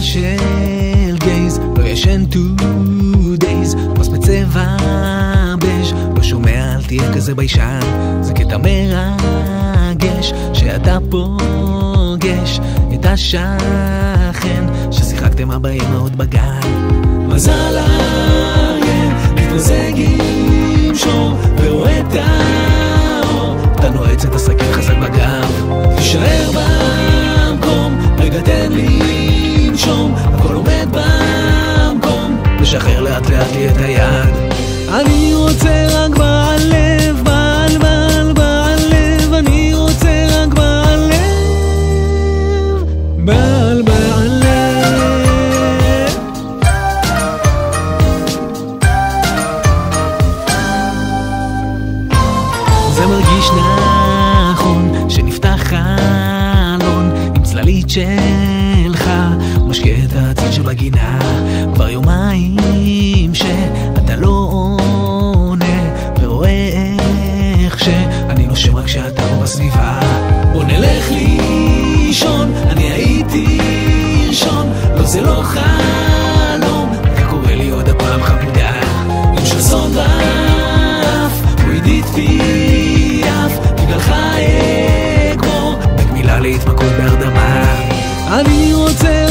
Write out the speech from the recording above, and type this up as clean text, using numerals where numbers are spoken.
של גייז, לא ישן 2 days, מוס בצבע בז', לא שומע אל תהיה כזה ביישן, זה קטע מרגש שאתה פוגש את השכן ששיחקתם הבאמהות בגן. מזל אריה מתמזג עם שור ורואה את האור, אתה נועץ את הסכין חזק בגב, תישאר במקום, רגע תן לי לנשום, הכל עומד במקום, לשחרר לאט לאט לי את היד. אני רוצה רק בעל לב, בעל בעל בעל לב, אני רוצה רק בעל לב, בעל בעל לב. זה מרגיש נכון שנפתח חלון עם צללית שלך, משקה את הצל שבגינה, כבר יומיים שאתה לא עונה, ורואה איך שאני נושם רק שאתה לא בסביבה. בוא נלך לישון, אני הייתי ראשון, לא זה לא חלום, אתה קורא לי עוד הפעם חמודה, יום של סון באף, הוא עידית פיאף, בגללך אגמור, בגמילה להתמכות בהרדמה. אני רוצה